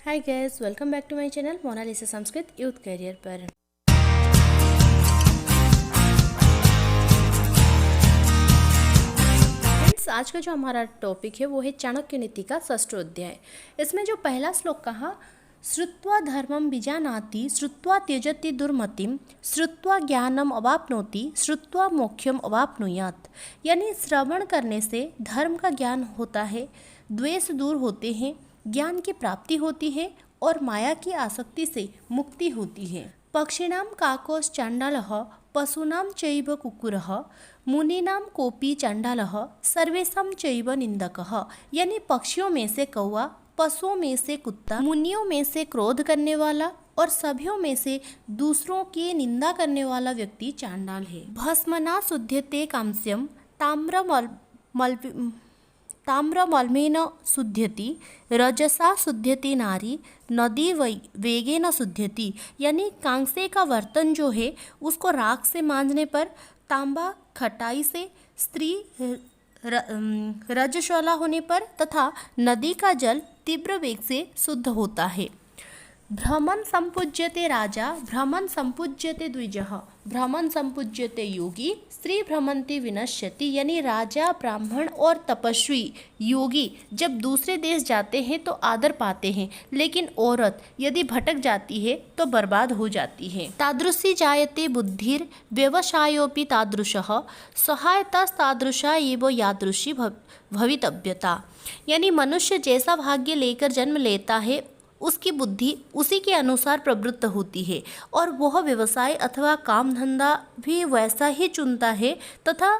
Hi guys, welcome back to my channel Monalisa Sanskrit youth career पर। Friends, आज का जो हमारा टॉपिक है वो है चाणक्य नीति का षष्ठ अध्याय। इसमें जो पहला श्लोक कहा, श्रुत्वा धर्मं विजानाति श्रुत्वा त्यजति दुर्मतिं श्रुत्वा ज्ञानम अवाप्नोति श्रुत्वा मोक्षम अवाप्नुयात्। यानी श्रवण करने से धर्म का ज्ञान होता है, द्वेष दूर होते हैं, ज्ञान की प्राप्ति होती है और माया की आसक्ति से मुक्ति होती है। पक्षिणां काकोस चांडालः पशूनां चैव कुक्कुरः मुनीनां कोपी चांडालः सर्वेषां चैव निंदकः। यानी पक्षियों में से कौवा, पशुओं में से कुत्ता, मुनियों में से क्रोध करने वाला और सभ्यों में से दूसरों की निंदा करने वाला व्यक्ति चांडाल है। भस्मना शुध्यते कांस्यम ताम्रमल्मेन शुध्यति रजसा शुध्यति नारी नदी वेगेन शुध्यति। यानी कांसे का बर्तन जो है उसको राख से मांजने पर, तांबा खटाई से, स्त्री रजस्वला होने पर तथा नदी का जल तीव्र वेग से शुद्ध होता है। भ्रमण संपूज्यते राजा भ्रमण संपूज्यते द्विजः भ्रमण संपूज्यते योगी स्त्री भ्रमंती विनश्यति। यानी राजा, ब्राह्मण और तपस्वी योगी जब दूसरे देश जाते हैं तो आदर पाते हैं, लेकिन औरत यदि भटक जाती है तो बर्बाद हो जाती है। तादृशी जायते बुद्धिर व्यवसायोपि तादृशः सहायतास्तादृशा एव यादृशी भवितव्यता। यानी मनुष्य जैसा भाग्य लेकर जन्म लेता है उसकी बुद्धि उसी के अनुसार प्रवृत्त होती है और वह व्यवसाय अथवा काम धंधा भी वैसा ही चुनता है तथा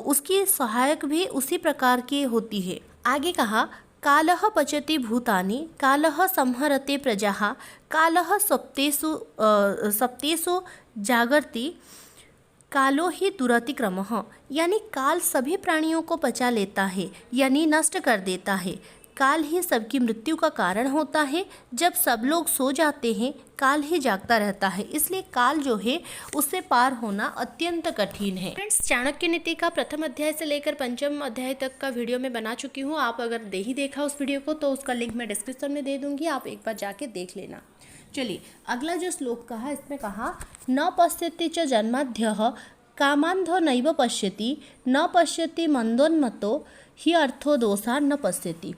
उसकी सहायक भी उसी प्रकार की होती है। आगे कहा, कालः पचति भूतानि कालः संहरते प्रजाः कालः सप्तेषु जागर्ति कालो ही दुरतिक्रमः। यानी काल सभी प्राणियों को पचा लेता है, यानी नष्ट कर देता है। काल ही सबकी मृत्यु का कारण होता है। जब सब लोग सो जाते हैं काल ही जागता रहता है, इसलिए काल जो है उससे पार होना अत्यंत कठिन है। फ्रेंड्स, चाणक्य नीति का प्रथम अध्याय से लेकर पंचम अध्याय तक का वीडियो मैं बना चुकी हूँ। आप अगर नहीं देखा उस वीडियो को तो उसका लिंक मैं डिस्क्रिप्शन में दे दूंगी, आप एक बार जाके देख लेना। चलिए, अगला जो श्लोक कहा, इसमें कहा, न पश्यति च जन्माद्यः कामान्धो नैव पश्यति न पश्यति मंदोन्मतो ही अर्थो दोषा न पश्यति।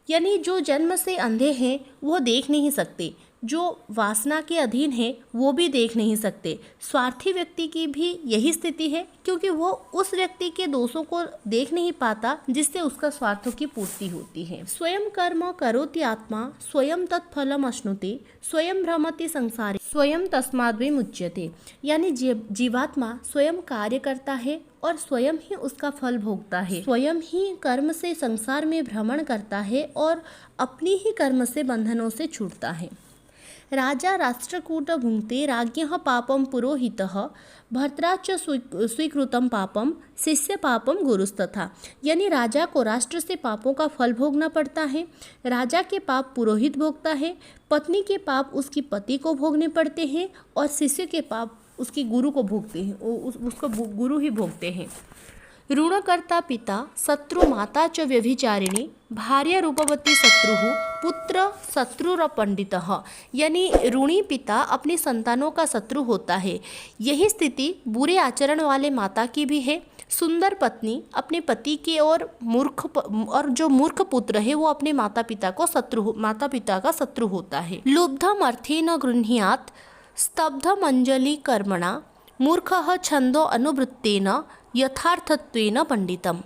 यानी जो जन्म से अंधे हैं वो देख नहीं सकते, जो वासना के अधीन है वो भी देख नहीं सकते। स्वार्थी व्यक्ति की भी यही स्थिति है, क्योंकि वो उस व्यक्ति के दोषों को देख नहीं पाता जिससे उसका स्वार्थों की पूर्ति होती है। स्वयं कर्म करोति आत्मा स्वयं तत्फलम अश्नुते स्वयं भ्रमति संसारे स्वयं तस्माद् विमुच्यते। यानी जीवात्मा स्वयं कार्य करता है और स्वयं ही उसका फल भोगता है, स्वयं ही कर्म से संसार में भ्रमण करता है और अपनी ही कर्म से बंधनों से छूटता है। राजा राष्ट्रकूट भुंक्ते राज्ञः पापम पुरोहितः भर्त्राच स्वीकृतम पापम शिष्य पापम गुरुस्तथा। यानी राजा को राष्ट्र से पापों का फल भोगना पड़ता है, राजा के पाप पुरोहित भोगता है, पत्नी के पाप उसकी पति को भोगने पड़ते हैं और शिष्य के पाप उसकी गुरु को भोगते हैं, उसको गुरु ही भोगते हैं। ऋणकर्ता पिता शत्रु माता च व्यभिचारिणी भार्य रूपवती शत्रु पुत्र शत्रुर पंडितः। यानी ऋणी पिता अपनी संतानों का शत्रु होता है। यही स्थिति बुरे आचरण वाले माता की भी है। सुंदर पत्नी अपने पति के और जो मूर्ख पुत्र है वो अपने माता पिता का शत्रु होता है। लुब्धम अर्थेन गृह्णात् स्तब्धम अंजलि कर्मणा मूर्खः छंदो अनुवृत्तेन यथार्थत्वेन पंडितम।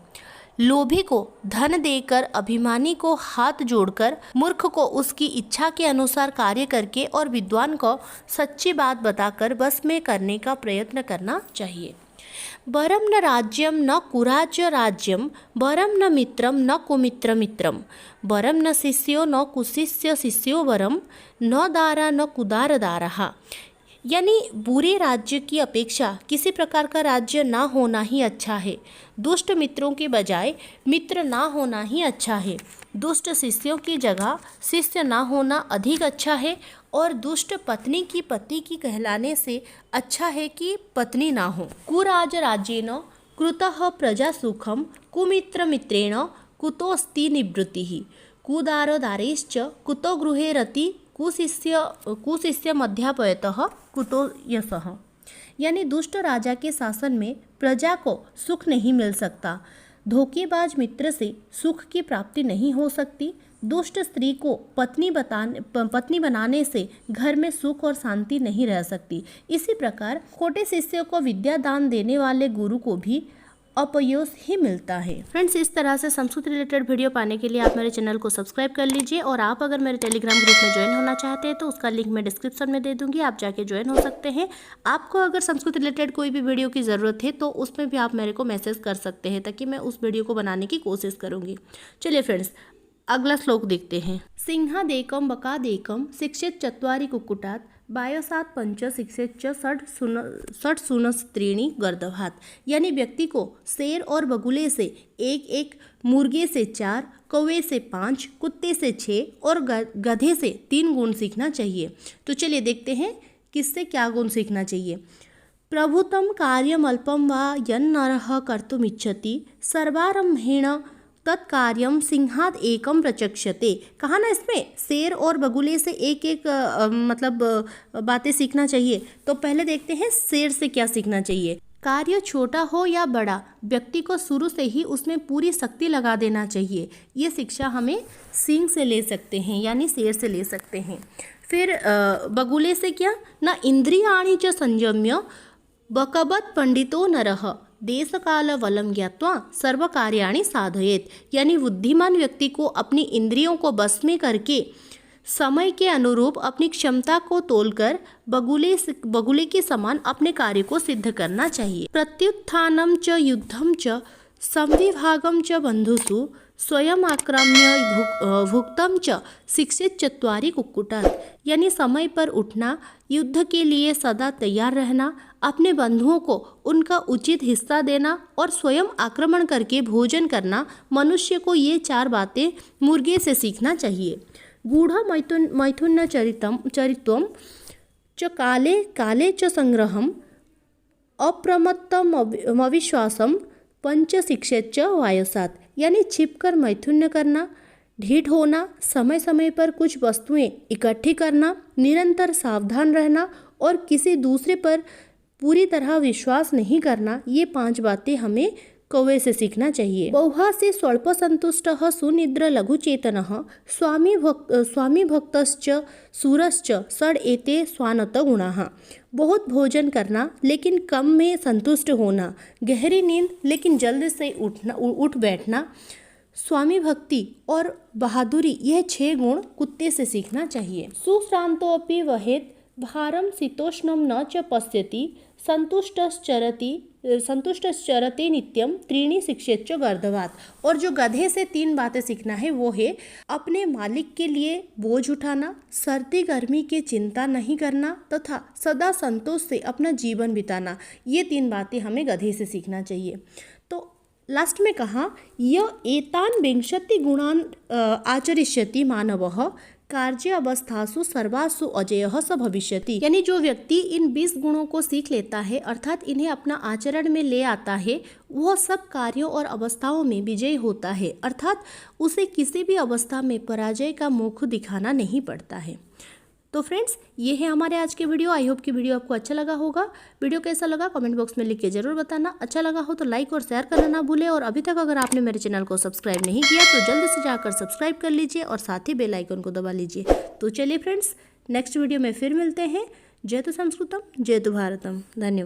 लोभी को धन देकर, अभिमानी को हाथ जोड़कर, मूर्ख को उसकी इच्छा के अनुसार कार्य करके और विद्वान को सच्ची बात बताकर बस में करने का प्रयत्न करना चाहिए। वरम न राज्यम न कुराज्य राज्यम वरम न मित्रम न कुमित्र मित्रम वरम न शिष्यो न कुशिष्य शिष्यो वरम न दारा न कुदार दारः। यानी बुरे राज्य की अपेक्षा किसी प्रकार का राज्य ना होना ही अच्छा है। दुष्ट मित्रों के बजाय मित्र ना होना ही अच्छा है। दुष्ट शिष्यों की जगह शिष्य ना होना अधिक अच्छा है और दुष्ट पत्नी की पति की कहलाने से अच्छा है कि पत्नी ना हो। कुराज राज्येन कृतः प्रजा सुखम कुमित्र मित्रेण कुतोस्ति निवृत्तिः कुदारदारेश्च कुतो गृहे रति कुशिष्यमध्यापयतः कुतो यशः। यानी दुष्ट राजा के शासन में प्रजा को सुख नहीं मिल सकता, धोखेबाज मित्र से सुख की प्राप्ति नहीं हो सकती, दुष्ट स्त्री को पत्नी बनाने से घर में सुख और शांति नहीं रह सकती। इसी प्रकार खोटे शिष्यों को विद्या दान देने वाले गुरु को भी अपयश ही मिलता है। फ्रेंड्स, इस तरह से संस्कृत रिलेटेड वीडियो पाने के लिए आप मेरे चैनल को सब्सक्राइब कर लीजिए और आप अगर मेरे टेलीग्राम ग्रुप में ज्वाइन होना चाहते हैं तो उसका लिंक मैं डिस्क्रिप्शन में दे दूंगी, आप जाके ज्वाइन हो सकते हैं। आपको अगर संस्कृत रिलेटेड कोई भी वीडियो की ज़रूरत है तो उसमें भी आप मेरे को मैसेज कर सकते हैं ताकि मैं उस वीडियो को बनाने की कोशिश करूँगी। चलिए फ्रेंड्स, अगला श्लोक देखते हैं। सिंहादेकम बकादेकम शिक्षेत चत्वारि कुक्कुटात् बायोसात पंच शिक्षेत षट सुनस्त्रीणी गर्दभात। यानी व्यक्ति को शेर और बगुले से एक एक, मुर्गे से 4, कौवे से 5, कुत्ते से 6 और गधे से 3 गुण सीखना चाहिए। तो चलिए देखते हैं किससे क्या गुण सीखना चाहिए। प्रभुतम कार्यमल्पम वा यन्नरः कर्तुमिच्छति सर्वारम्भेण तत्कार्यम सिंहाद एकम प्रचक्षते। कहा ना इसमें शेर और बगुले से एक एक बातें सीखना चाहिए। तो पहले देखते हैं शेर से क्या सीखना चाहिए। कार्य छोटा हो या बड़ा, व्यक्ति को शुरू से ही उसमें पूरी शक्ति लगा देना चाहिए। ये शिक्षा हमें सिंह से ले सकते हैं, यानी शेर से ले सकते हैं। फिर बगुले से क्या ना, इंद्रियाणि च संयम्य बकबत पंडितो नरः देश काल वलम ज्ञात्वा सर्व कार्याणि साधयेत। यानी बुद्धिमान व्यक्ति को अपनी इंद्रियों को बस में करके समय के अनुरूप अपनी क्षमता को तोलकर बगुले के समान अपने कार्य को सिद्ध करना चाहिए। प्रत्युत्थानम च युद्धम च संविभागम च बंधुषु स्वयं आक्रम्य भुक्तम च शिक्षित चत्वारि कुक्कुटात्। यानी समय पर उठना, युद्ध के लिए सदा तैयार रहना, अपने बंधुओं को उनका उचित हिस्सा देना और स्वयं आक्रमण करके भोजन करना, मनुष्य को ये 4 बातें मुर्गे से सीखना चाहिए। गूढ़ मैथुन्य चरित्वम च काले काले च संग्रहम अप्रमत्तम अविश्वासम पंच शिक्षेत च वायसात। यानी छिपकर मैथुन्य करना, ढीठ होना, समय समय पर कुछ वस्तुएं इकट्ठी करना, निरंतर सावधान रहना और किसी दूसरे पर पूरी तरह विश्वास नहीं करना, ये 5 बातें हमें कौवे से सीखना चाहिए। बौहा से स्वल्प संतुष्टः सुनिद्र लघुचेतनः स्वामी भक्तश्च सूरश्च षड एते स्वानत गुणाः। बहुत भोजन करना लेकिन कम में संतुष्ट होना, गहरी नींद लेकिन जल्द से उठ बैठना, स्वामी भक्ति और बहादुरी, यह 6 गुण कुत्ते से सीखना चाहिए। सुश्रांतोऽपि वहेत् भारम शीतोष्णम न च पश्यति संतुष्टश्चरते नित्यम त्रीणि शिक्षेत च गर्दभात। और जो गधे से 3 बातें सीखना है वो है अपने मालिक के लिए बोझ उठाना, सर्दी गर्मी की चिंता नहीं करना तथा सदा संतोष से अपना जीवन बिताना। ये 3 बातें हमें गधे से सीखना चाहिए। तो लास्ट में कहा य एतान विंशति गुणान आचरिष्यति मानवः कार्य अवस्थासु सर्वासु अजयः स भविष्यति। यानी जो व्यक्ति इन 20 गुणों को सीख लेता है, अर्थात इन्हें अपना आचरण में ले आता है, वह सब कार्यों और अवस्थाओं में विजयी होता है, अर्थात उसे किसी भी अवस्था में पराजय का मुख दिखाना नहीं पड़ता है। तो फ्रेंड्स, ये है हमारे आज के वीडियो। आई होप कि वीडियो आपको अच्छा लगा होगा। वीडियो कैसा लगा कमेंट बॉक्स में लिख के जरूर बताना। अच्छा लगा हो तो लाइक और शेयर करना ना भूले और अभी तक अगर आपने मेरे चैनल को सब्सक्राइब नहीं किया तो जल्दी से जाकर सब्सक्राइब कर लीजिए और साथ ही बेल आइकन को दबा लीजिए। तो चलिए फ्रेंड्स, नेक्स्ट वीडियो में फिर मिलते हैं। जय तो संस्कृतम, जय तो भारतम। धन्यवाद।